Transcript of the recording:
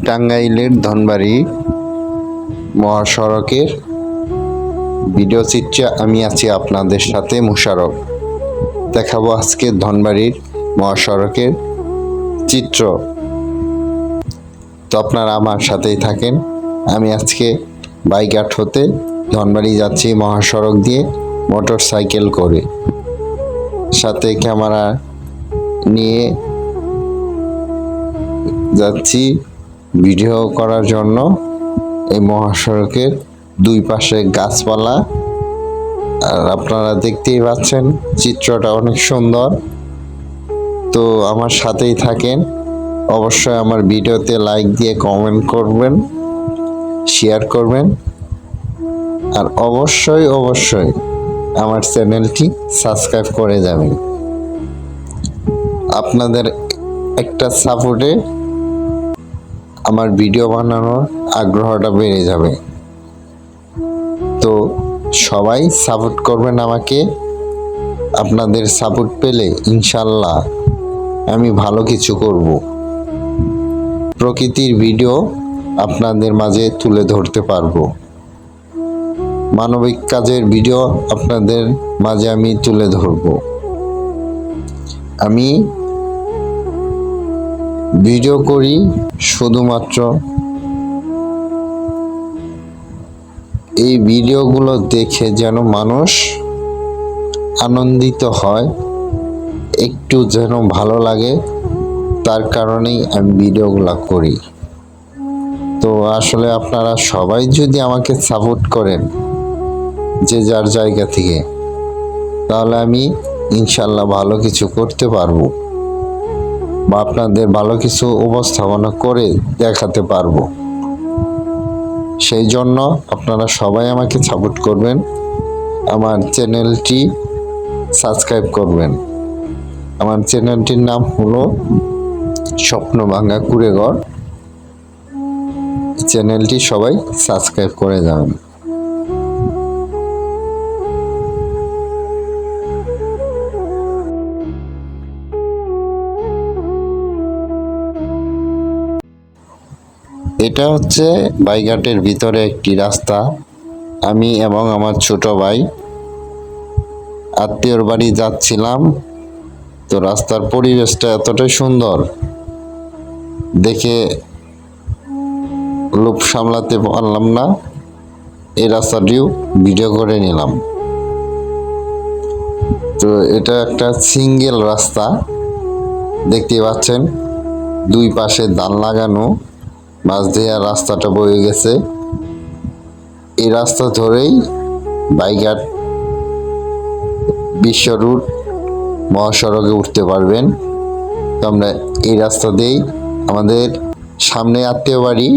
টাঙ্গাইলের ধনবাড়ি মহাসড়কের ভিডিও চিত্রে আমি আছি আপনাদের সাথে মোশাররফ। দেখাবো আজকে ধনবাড়ির মহাসড়কের চিত্র। তো আপনারা আমার সাথেই থাকেন। আমি আজকে বাইঘাট হতে ধনবাড়ি যাচ্ছি মহাসড়ক দিয়ে মোটর সাইকেল করে, সাথে ক্যামেরা নিয়ে যাচ্ছি ভিডিও করার জন্য। এই মহাসড়কের দুই পাশে গাছপালা, আর আপনারা দেখতেই পাচ্ছেন চিত্রটা অনেক সুন্দর। তো আমার সাথেই থাকেন, অবশ্যই আমার ভিডিওতে লাইক দিয়ে কমেন্ট করবেন, শেয়ার করবেন, আর অবশ্যই আমার চ্যানেলটি সাবস্ক্রাইব করে যাবেন। আপনাদের একটা সাপোর্টে আমার ভিডিও বানানোর আগ্রহটা বেড়ে যাবে। তো সবাই সাপোর্ট করবেন আমাকে। আপনাদের সাপোর্ট পেলে ইনশাল্লাহ আমি ভালো কিছু করব। প্রকৃতির ভিডিও আপনাদের মাঝে তুলে ধরতে পারবো, মানবিক কাজের ভিডিও আপনাদের মাঝে আমি তুলে ধরব। আমি ভিডিও করি শুধুমাত্র এই ভিডিওগুলো দেখে যেন মানুষ আনন্দিত হয়, একটু যেন ভালো লাগে, তার কারণেই আমি ভিডিওগুলো করি। তো আসলে আপনারা সবাই যদি আমাকে সাপোর্ট করেন যে যার জায়গা থেকে, তাহলে আমি ইনশাল্লাহ ভালো কিছু করতে পারবো, বা আপনাদের ভালো কিছু উপস্থাপনা করে দেখাতে পারবো। সেই জন্য আপনারা সবাই আমাকে সাপোর্ট করবেন, আমার চ্যানেলটি সাবস্ক্রাইব করবেন। আমার চ্যানেলটির নাম হলো স্বপ্নভাঙ্গা কুড়েঘর। চ্যানেলটি সবাই সাবস্ক্রাইব করে যাবেন। এটা হচ্ছে বাইঘাটের ভিতরে একটি রাস্তা। আমি এবং আমার ছোট ভাই আত্মীয়র বাড়ি যাচ্ছিলাম। তো রাস্তার পরিবেশটা এতটাই সুন্দর দেখে লোভ সামলাতে পারলাম না, এই রাস্তাটিও ভিডিও করে নিলাম। তো এটা একটা সিঙ্গেল রাস্তা, দেখতে পাচ্ছেন দুই পাশে ধান লাগানো, মাঝ দিয়ে রাস্তাটা বয়ে গেছে। এই রাস্তা ধরেই বাইঘাট বিশ্ব রুট মহাসড়কে উঠতে পারবেন। তো আমরা এই রাস্তা দিয়েই, আমাদের সামনে আত্মীয় বাড়ি,